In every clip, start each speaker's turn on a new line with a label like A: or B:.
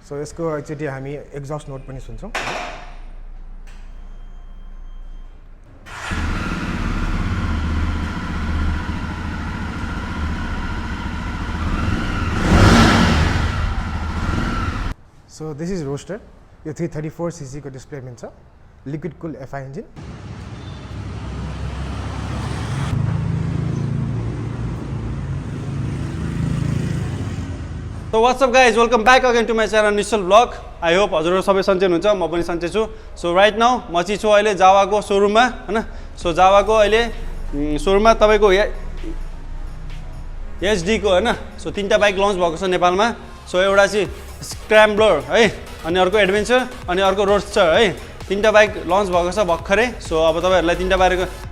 A: So यसको एकचोटि हामी एक्जस्ट नोट पनि सुन्छौँ। So this is Roadster. यो 334cc को डिस्प्लेसमेन्ट छ, liquid cool FI engine.
B: So what's up guys, welcome back again to my channel Nishal Vlog. I hope हजुरहरु सबै सन्चै हुनुहुन्छ, म पनि सन्चै छु। So right now म चाहिँ छु अहिले जावाको शोरूममा हैन। सो जावाको अहिले शोरूममा तपाईको HD को हैन। सो तीनटा बाइक लन्च भएको छ नेपालमा। सो एउटा चाहिँ स्क्रैम्बलर है, अनि अर्को एडभेन्चर, अनि अर्को रोडस्टर है। तीनटा बाइक लन्च भएको छ भर्खरै। सो अब तपाईहरुलाई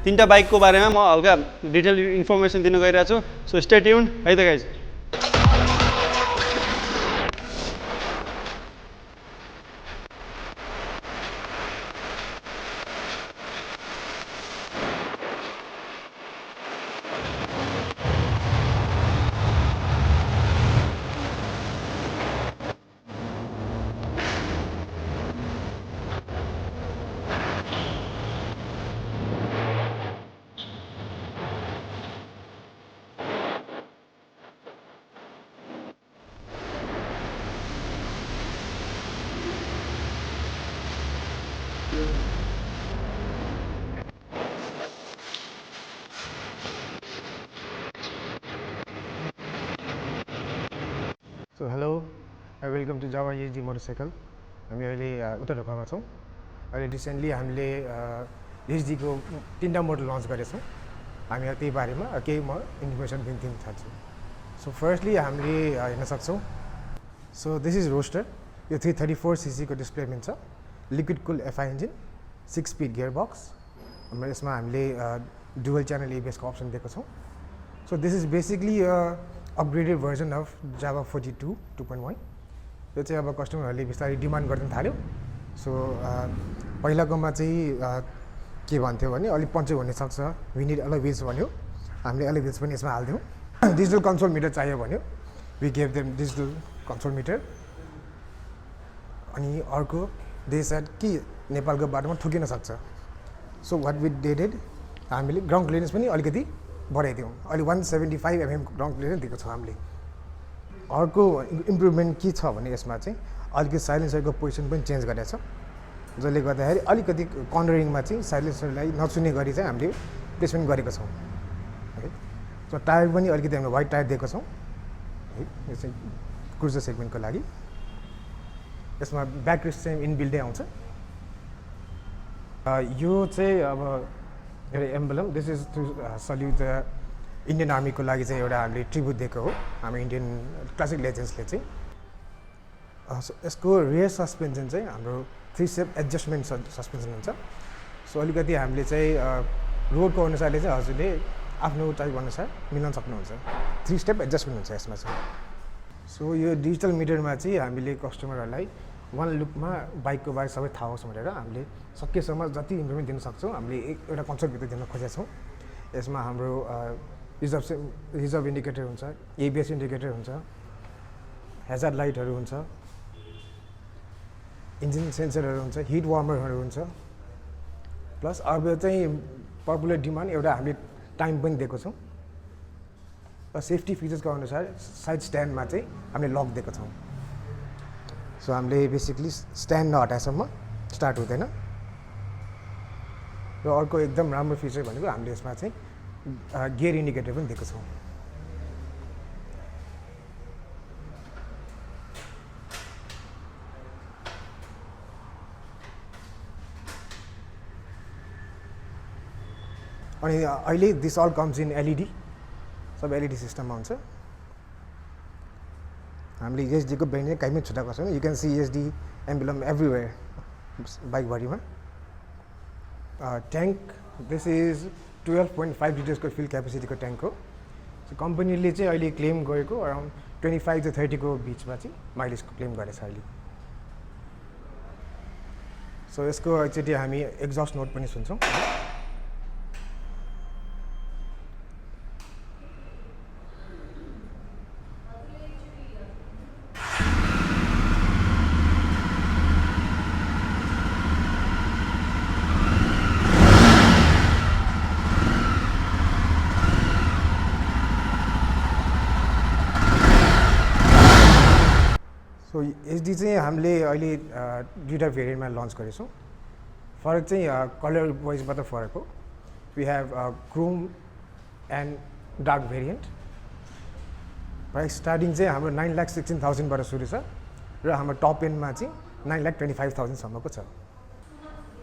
B: तीनटा बाइकको बारेमा म हल्का डिटेल इन्फर्मेसन दिन गइरहेको छु। सो स्टे ट्युन है त guys.
A: So hello, welcome to Jawa HD motorcycle. हामी अहिले उत्तर ढोकामा छौँ। अहिले रिसेन्टली हामीले HD को 3टा मोडल लन्च गरेछौँ। हामी त्यही बारेमा केही म इन्फर्मेसन दिन चाहन्छु। सो फर्स्टली हामीले हेर्न सक्छौँ। So this is Roadster. यो 334cc को डिस्प्लेसमेन्ट छ, liquid cool FI engine, 6 speed gear box. यसमा हामीले डुअल च्यानल ABS को अप्सन दिएको छौँ। So this is basically upgraded version of Jawa 42 2.1। यो चाहिँ अब कस्टमरहरूले बिस्तारै डिमान्ड गर्न थाल्यो। सो पहिलाकोमा चाहिँ के भन्थ्यो भने अलिक पन्चो हुनसक्छ, वी निड अलग व्हिल्स भन्यो। हामीले अलग व्हिल्स पनि यसमा हालिदियौँ। डिजिटल कन्सोल मिटर चाहियो भन्यो, we gave them digital console meter. अनि अर्को दे सेड कि नेपालको बाटोमा ठुकिन सक्छ। सो वाट वी डिड, हामीले ग्राउन्ड क्लियरेन्स पनि अलिकति बढाइदियौँ। अहिले 175 mm ग्राउन्ड क्लियरेन्स दिएको छौँ हामीले। अर्को इम्प्रुभमेन्ट के छ भने यसमा चाहिँ अलिकति साइलेन्सरको पोजिसन पनि चेन्ज गरेको छ, जसले गर्दाखेरि अलिकति कर्नरिङमा चाहिँ साइलेन्सरलाई नछुने गरी चाहिँ हामीले प्लेसमेन्ट गरेको छौँ है। सो टायर पनि अलिकति हामीले वाइड टायर दिएको छौँ है, यो चाहिँ क्रुजर सेगमेन्टको लागि। यसमा ब्याक रेस्ट चाहिँ इनबिल्डै आउँछ। यो चाहिँ अब एउटा emblem, this is to salute the Indian आर्मीको लागि चाहिँ एउटा हामीले ट्रिब्युट दिएको हो हामी इन्डियन क्लासिक लेजेन्ड्सले चाहिँ। यसको रियर सस्पेन्सन चाहिँ हाम्रो 3 स्टेप एडजस्टमेन्ट सस्पेन्सन हुन्छ। सो अलिकति हामीले चाहिँ रोडको अनुसारले चाहिँ हजुरले आफ्नो टाइप अनुसार मिलाउन सक्नुहुन्छ। 3 स्टेप एडजस्टमेन्ट हुन्छ यसमा चाहिँ। सो यो डिजिटल मिटरमा चाहिँ हामीले कस्टमरहरूलाई वान लुकमा बाइकको बारे सबै थाहा होस् भनेर हामीले सकेसम्म जति इम्प्रुभमेन्ट दिन सक्छौँ हामीले एउटा कन्सेप्टभित्र दिन खोजेका छौँ। यसमा हाम्रो रिजर्भ इन्डिकेटर हुन्छ, ABS इन्डिकेटर हुन्छ, हेजार्ड लाइटहरू हुन्छ, इन्जिन सेन्सरहरू हुन्छ, हिट वार्मरहरू हुन्छ। प्लस अब चाहिँ पपुलर डिमान्ड एउटा हामीले टाइम पनि दिएको छौँ। र सेफ्टी फिचर्सको अनुसार साइड स्ट्यान्डमा चाहिँ हामीले लक दिएको छौँ। सो हामीले बेसिकली स्ट्यान्ड नहटाएसम्म स्टार्ट हुँदैन। र अर्को एकदम राम्रो फिचर भनेको हामीले यसमा चाहिँ गियर इन्डिकेटर पनि दिएको छौँ। अनि अहिले this all comes in LED, सब LED सिस्टममा हुन्छ। हामीले HD को ब्रान्ड कहीँ पनि छुट्याएको छैन। You can see HD emblem everywhere बाइकभरिमा। ट्याङ्क, दिस इज 12.5 लिटर्सको फ्युल क्यापेसिटीको ट्याङ्क हो। सो कम्पनीले चाहिँ अहिले क्लेम गरेको अराउन्ड 25 to 30 को बिचमा चाहिँ माइलेजको क्लेम गरेछ अहिले। सो यसको एकचोटि हामी एक्जस्ट नोट पनि सुन्छौँ। सो एचडी चाहिँ हामीले अहिले दुईवटा भेरिएन्टमा लन्च गरेछौँ। फरक चाहिँ कलर वाइज मात्र फरक हो। We have chrome and dark variant. Price starting चाहिँ हाम्रो 9,16,000बाट सुरु छ र हाम्रो टप एन्डमा चाहिँ 9,25,000सम्मको छ।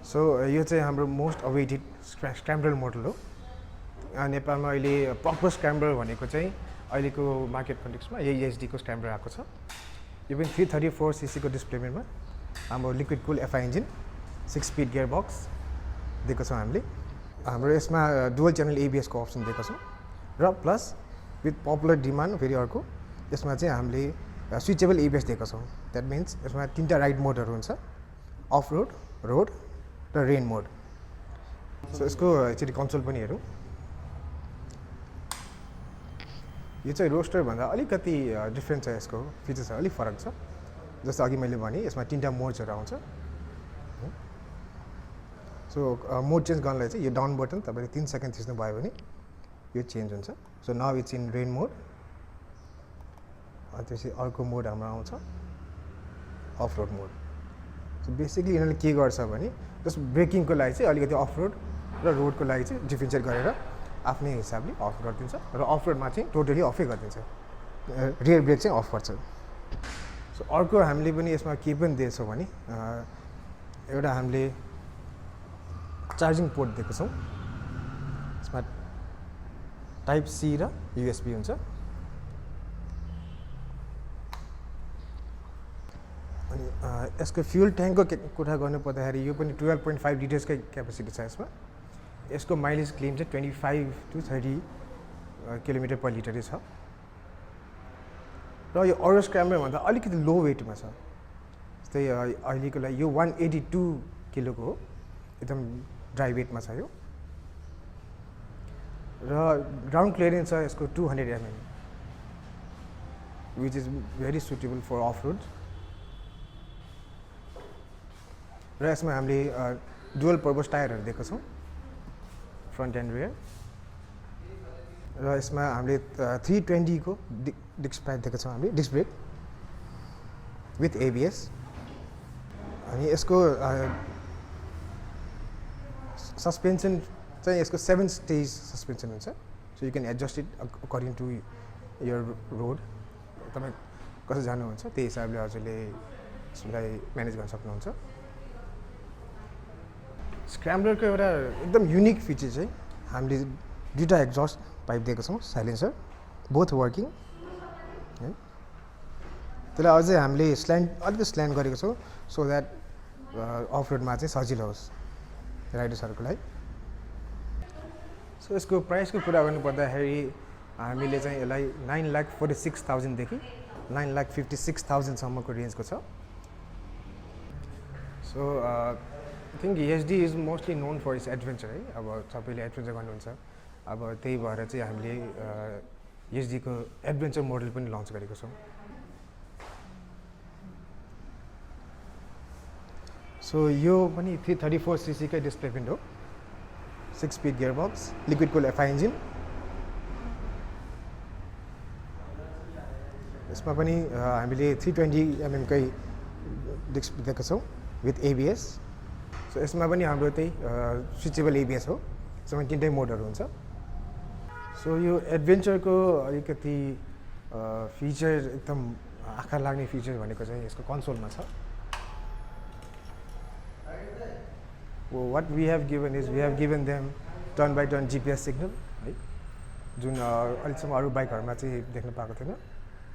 A: सो यो चाहिँ हाम्रो मोस्ट अवेटेड स्क्रैम्बलर मोडल हो। नेपालमा अहिले प्रपर स्क्रैम्बलर भनेको चाहिँ अहिलेको मार्केट कन्टेक्समा यही एचडीको स्क्रैम्बलर आएको छ। यो पनि 334cc को डिस्प्लेसमेन्टमा हाम्रो liquid cool FI engine 6 speed gear box दिएको छौँ हामीले। हाम्रो यसमा डुअल च्यानल एबिएसको अप्सन दिएको छौँ र प्लस विथ पपुलर डिमान्ड फेरि अर्को यसमा चाहिँ हामीले स्विचेबल एबिएस दिएको छौँ। द्याट मिन्स यसमा 3टा राइड मोडहरू हुन्छ, अफ रोड, रोड र रेन मोड। सो यसको एकचोटि कन्सोल पनि हेरौँ। यो चाहिँ रोस्टरभन्दा अलिकति डिफ्रेन्ट छ, यसको फिचर्सहरू अलिक फरक छ। जस्तो अघि मैले भने यसमा 3टा मोड्सहरू आउँछ। सो मोड चेन्ज गर्नलाई चाहिँ यो डाउन बटन तपाईँले 3 सेकेन्ड थिच्नुभयो भने यो चेन्ज हुन्छ। So now it's in rain mode. अनि त्यसपछि अर्को मोड हाम्रो आउँछ off road mode. So basically यिनीहरूले के गर्छ भने जस्ट ब्रेकिङको लागि चाहिँ अलिकति अफ रोड र रोडको लागि चाहिँ डिफ्रेन्सिएट गरेर आफ्नै हिसाबले अफ गरिदिन्छ र अफ रोडमा चाहिँ टोटली अफै गरिदिन्छ। रियर ब्रेक चाहिँ अफ गर्छ। सो अर्को हामीले पनि यसमा के पनि दिएछौँ भने एउटा हामीले चार्जिङ पोर्ट दिएको छौँ। यसमा टाइप सी र युएसबी हुन्छ। अनि यसको फ्युल ट्याङ्कको कुरा गर्नु पर्दाखेरि यो पनि 12.5 लिटर्सकै क्यापेसिटी छ। यसमा यसको माइलेज क्लेम चाहिँ 25 to 30 किलोमिटर पर लिटरै छ र यो अरू स्क्रैम्बलरभन्दा अलिकति लो वेटमा छ। जस्तै अहिलेको लागि यो 182 किलोको हो, एकदम ड्राई वेटमा छ यो र ग्राउन्ड क्लियरेन्स छ यसको 200 mm, which is very suitable for off road. र यसमा हामीले डुअल पर्पस टायरहरू दिएको छौँ, फ्रन्ट एन्ड रियर। र यसमा हामीले 320 को डिस्क ब्रेक दिएको छौँ हामीले, डिस्क ब्रेक विथ एबिएस। अनि यसको सस्पेन्सन चाहिँ यसको 7 स्टेज सस्पेन्सन हुन्छ। So you can adjust it according to your road. तपाईँ कसो जानुहुन्छ त्यही हिसाबले हजुरले यसलाई म्यानेज गर्न सक्नुहुन्छ। स्क्रैम्बलरको एउटा एकदम युनिक फिचर चाहिँ हामीले 2टा एक्जस्ट पाइप दिएको छौँ, साइलेन्सर, बोथ वर्किङ है। त्यसलाई अझै हामीले अलिकति स्ल्यान्ड गरेको छौँ सो द्याट अफ रोडमा चाहिँ सजिलो होस् राइडर्सहरूको लागि। सो यसको प्राइसको कुरा गर्नुपर्दाखेरि हामीले चाहिँ यसलाई 9,46,000 देखि 9,56,000सम्मको रेन्जको छ। So I think HD is mostly known for its adventure है। अब सबैले एडभेन्चर गर्नुहुन्छ, अब त्यही भएर चाहिँ हामीले एचडीको एडभेन्चर मोडल पनि लन्च गरेको छौँ। सो यो पनि 334cc कै डिस्प्लेसमेन्ट हो, 6 speed gear box, liquid cool FI engine. यसमा पनि हामीले 320 mm कै डिस्क दिएको छौँ विथ एबिएस। सो यसमा पनि हाम्रो त्यही स्विचेबल एबिएस हो। यसमा 3टै मोडहरू हुन्छ। सो यो एडभेन्चरको अलिकति फिचर एकदम आँखा लाग्ने फिचर भनेको चाहिँ यसको कन्सोलमा छ। What we have given is we have given them turn by turn GPS signal है, जुन अहिलेसम्म अरू बाइकहरूमा चाहिँ देख्न पाएको थिएन।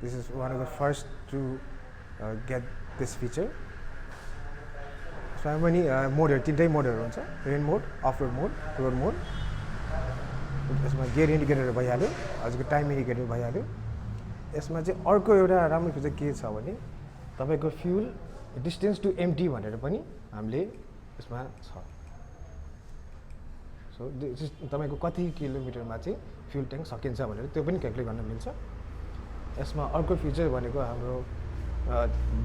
A: This is one of the first to get this feature. यसमा पनि मोडहरू 3टै मोडहरू हुन्छ, rain mode, off road mode, road mode. यसमा गियर इन्डिकेटर भइहाल्यो, हजुरको टाइम इन्डिकेटर भइहाल्यो। यसमा चाहिँ अर्को एउटा राम्रो फिचर के छ भने तपाईँको फ्युल डिस्टेन्स टु एम्टी भनेर पनि हामीले यसमा छ। सो तपाईँको कति किलोमिटरमा चाहिँ फ्युल ट्याङ्क सकिन्छ भनेर त्यो पनि क्यालकुलेट गर्न मिल्छ। यसमा अर्को फिचर भनेको हाम्रो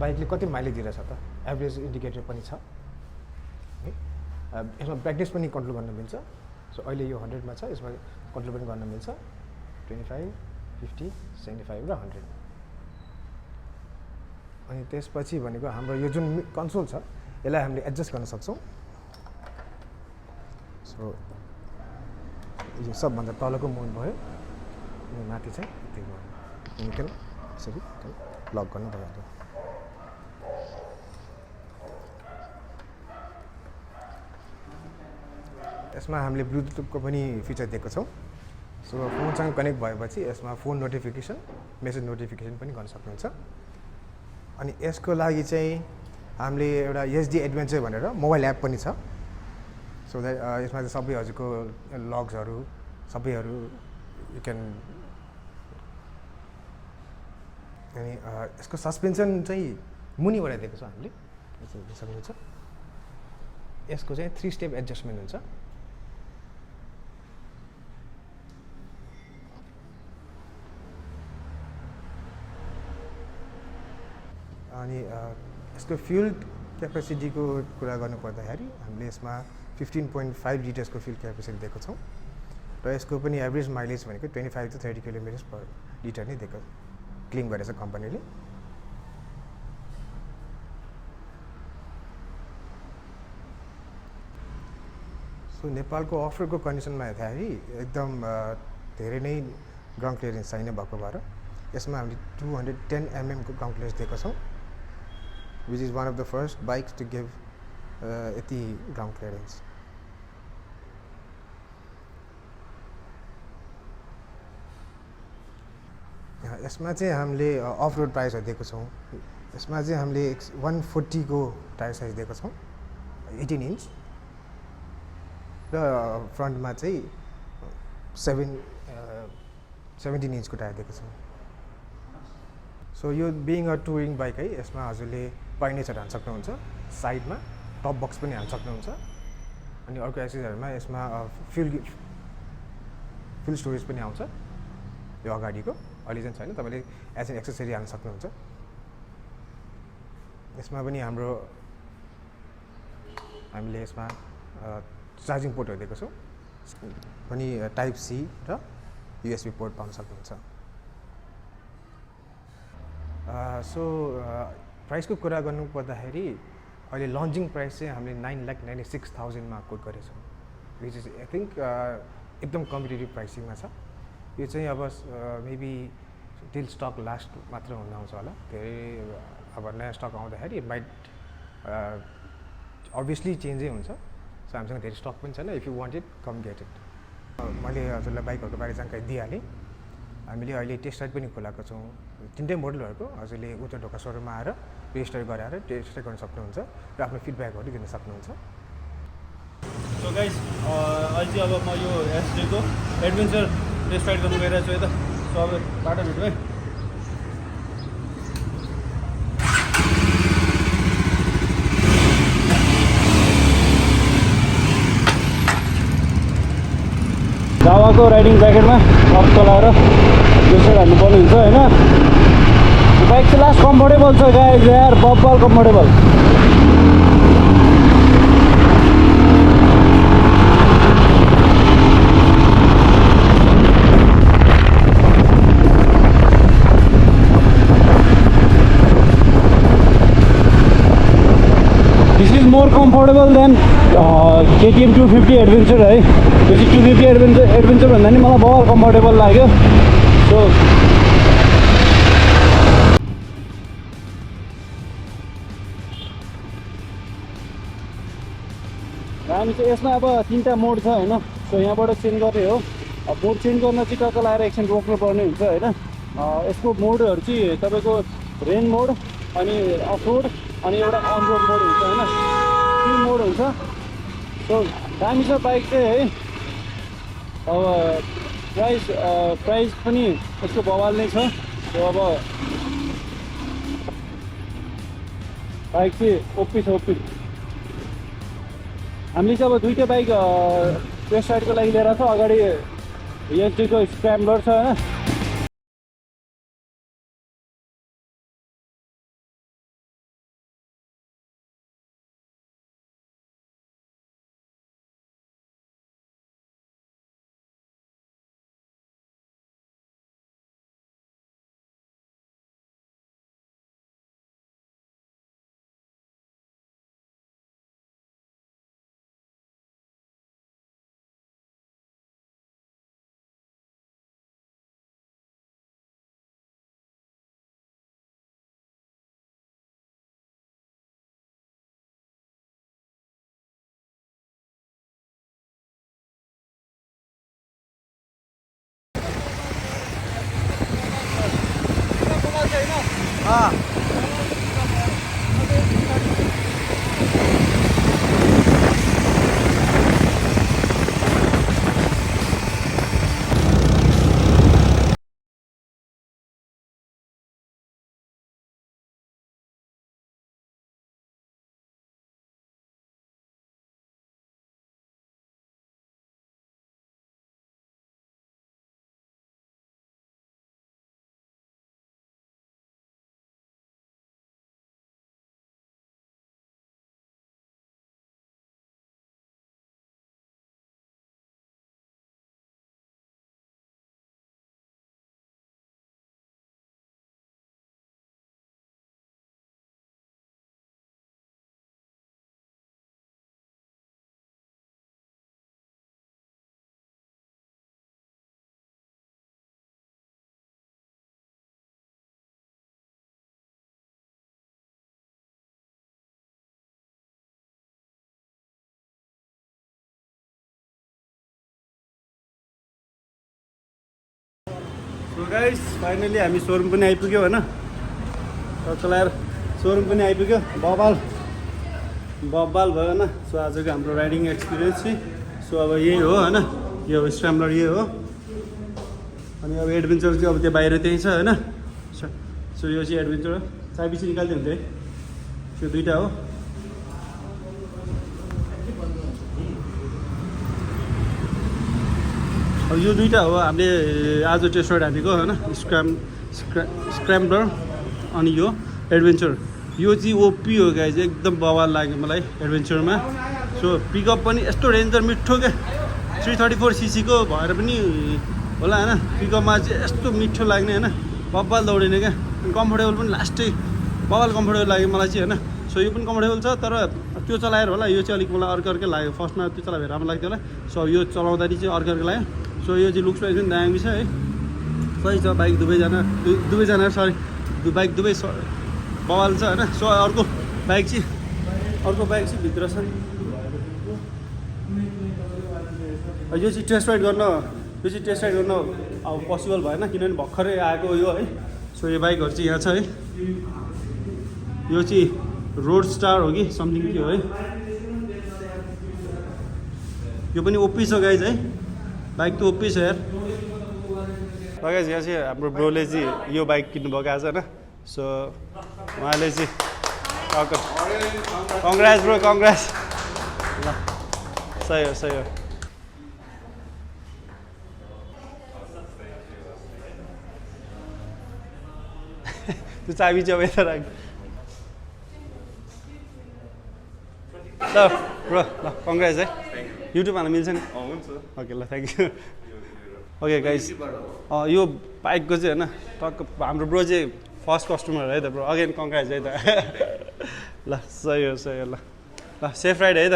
A: बाइकले कति माइलेज दिइरहेछ त एभरेज इन्डिकेटर पनि छ है। यसमा ब्राइटनेस पनि कन्ट्रोल गर्न मिल्छ। सो अहिले यो 100मा छ, यसमा कन्ट्रोल पनि गर्न मिल्छ 25, 50, 75 र 100। अनि त्यसपछि भनेको हाम्रो यो जुन कन्सोल छ यसलाई हामीले एडजस्ट गर्न सक्छौँ सो यो सबभन्दा तलको मोड भयो अनि माथि चाहिँ यति भयो निकै यसरी लक गर्नु भइहाल्यो यसमा हामीले ब्लुटुथको पनि फिचर दिएको छौँ सो फोनसँग कनेक्ट भएपछि यसमा फोन नोटिफिकेसन मेसेज नोटिफिकेसन पनि गर्न सक्नुहुन्छ अनि यसको लागि चाहिँ हामीले एउटा एसडी एडभेन्चर भनेर मोबाइल एप पनि छ सो द्याट यसमा चाहिँ सबै हजुरको लग्सहरू सबैहरू यु क्यान अनि यसको सस्पेन्सन चाहिँ मुनिबाट दिएको छ हामीले सक्नुहुन्छ यसको चाहिँ 3 स्टेप एडजस्टमेन्ट हुन्छ अनि यसको फ्युल क्यापेसिटीको कुरा गर्नुपर्दाखेरि हामीले यसमा 15.5 लिटर्सको फ्युल क्यापेसिटी दिएको छौँ र यसको पनि एभरेज माइलेज भनेको 25 to 30 किलोमिटर्स पर लिटर नै दिएको क्लेम गरेछ कम्पनीले सो नेपालको अफरोडको कन्डिसनमा हेर्दाखेरि एकदम धेरै नै ग्राउन्ड क्लियरेन्स छैन भएको भएर यसमा हामीले 210 mm को ग्राउन्ड क्लियरेन्स दिएको छौँ which is one of the first bikes to give यति ग्राउन्ड क्लियरेन्स यसमा चाहिँ हामीले अफ रोड प्राइसहरू दिएको छौँ यसमा चाहिँ हामीले 140 को टायर साइज दिएको छौँ 18 इन्च र फ्रन्टमा चाहिँ 17 इन्चको टायर दिएको छौँ सो यो बिङ अ टुरिङ बाइक है यसमा हजुरले पाइनेचहरू हाल्न सक्नुहुन्छ साइडमा टप बक्स पनि हाल्न सक्नुहुन्छ अनि अर्को एक्सेसरीजहरूमा यसमा फ्युल स्टोरेज पनि आउँछ यो अगाडिको अहिले चाहिँ छैन तपाईँले एज एन एक्सेसरी हाल्न सक्नुहुन्छ यसमा पनि हामीले यसमा चार्जिङ पोर्टहरू दिएको छौँ पनि टाइप सी र युएसबी पोर्ट पाउन सक्नुहुन्छ सो प्राइसको कुरा गर्नु पर्दाखेरि अहिले लन्चिङ प्राइस चाहिँ हामीले 9,96,000 मा कोट गरेछौँ विच इज आई थिङ्क एकदम कम्पिटेटिभ प्राइसिङमा छ यो चाहिँ अब मेबी टिल स्टक लास्ट मात्र हुन आउँछ होला धेरै अब नयाँ स्टक आउँदाखेरि माइट अभियसली चेन्जै हुन्छ सो हामीसँग धेरै स्टक पनि छैन if you want it come get it मैले हजुरलाई बाइकहरूको बारे जानकारी दिइहालेँ हामीले अहिले टेस्ट राइड पनि खोलाएको छौँ 3टै मोडलहरूको हजुरले उत्तर ढोका सोरुममा आएर रेजिस्टर गराएर टेस्ट राइड गर्न सक्नुहुन्छ र आफ्नो फिडब्याकहरू दिन सक्नुहुन्छ
B: सो गाइस अहिले चाहिँ अब म यो एसडीको एडभेन्चर टेस्ट राइड गर्नु गइरहेको छु यता सो अब बाटो भेटौँ है जावाको राइडिङ ज्याकेटमा अफ चलाएर जोसेर हाल्नुपर्ने हुन्छ होइन बाइक चाहिँ लास्ट कम्फोर्टेबल छ गाइस यार बब्बल comfortable this is more comfortable than KTM 250 adventure है त्यो चाहिँ 250 एडभेन्चर भन्दा नि मलाई बहुत कम्फोर्टेबल लाग्यो सो हामी चाहिँ यसमा अब 3टा मोड छ होइन सो यहाँबाट चेन्ज गर्ने हो मोड चेन्ज गर्न चाहिँ टक्क लगाएर एकछिन रोक्नु पर्ने हुन्छ होइन यसको मोडहरू चाहिँ तपाईँको रेन मोड अनि अफ रोड अनि एउटा अन रोड मोड हुन्छ होइन 3 मोड हुन्छ सो दामी छ बाइक चाहिँ है अब प्राइस पनि यसको बवाल नै छ सो अब बाइक चाहिँ ओपी छ ओपी हामीले चाहिँ अब 2टा बाइक टेस्ट राइडको लागि लिएर छ अगाडि एसडीको स्क्रैम्बलर छ होइन सो गाइस फाइनली हामी सोरुम पनि आइपुग्यो होइन चलाएर सोरुम पनि आइपुग्यो बबाल भयो होइन सो आजको हाम्रो राइडिङ एक्सपिरियन्स चाहिँ सो अब यही हो होइन यो स्क्रैम्बलर यही हो अनि अब एडभेन्चर चाहिँ अब त्यो बाहिर त्यही छ होइन सो यो चाहिँ एडभेन्चर हो चाबी चाहिँ निकालिदियो भने त्यो दुइटा हो अब यो दुइटा हो हामीले आज टेस्ट राइड हानेको होइन स्क्रैम्बलर अनि यो एडभेन्चर यो चाहिँ ओपी हो गाइस एकदम बवाल लाग्यो मलाई एडभेन्चरमा सो पिकअप पनि यस्तो रेन्जर मिठो क्या 334cc को भएर पनि होला होइन पिकअपमा चाहिँ यस्तो मिठो लाग्ने होइन बब्बाल दौडिने क्या कम्फोर्टेबल पनि लास्टै बबाल कम्फोर्टेबल लाग्यो मलाई चाहिँ होइन सो यो पनि कम्फोर्टेबल छ तर त्यो चलाएर होला यो चाहिँ अलिक मलाई अर्कै लाग्यो फर्स्टमा त्यो चलाएर राम्रो लाग्थ्यो होला सो यो चलाउँदाखेरि चाहिँ अर्कै लाग्यो सो यो चाहिँ लुक्स वाइज पनि दामी छ है सही छ बाइक दुवैजना सरी बाइक दुवै बवाल छ होइन सो अर्को बाइक चाहिँ भित्र छ यो चाहिँ टेस्ट राइड गर्न अब पोसिबल भएन किनभने भर्खरै आएको यो है सो यो बाइकहरू चाहिँ यहाँ छ है यो चाहिँ रोड स्टार हो कि समथिङ के हो है यो पनि ओपी छ गाइज है बाइक त ओपी छ यार गाइज यहाँ चाहिँ हाम्रो ब्रोले चाहिँ यो बाइक किन्नुभएको आज होइन सो उहाँले चाहिँ कङ्ग्रेस ब्रो कङ्ग्रेस ल सही हो त्यो चाबी चाहिँ अब यता राख ल ब्रो ल कङ्ग्रेस है युट्युब हाल्न मिल्छ नि ओके ल थ्याङ्क यू ओके गाइस यो बाइकको चाहिँ होइन टक्क हाम्रो ब्रो चाहिँ फर्स्ट कस्टमर है त ब्रो अगेन कङ्ग्रेस है त ल सही हो ल सेफ राइड है त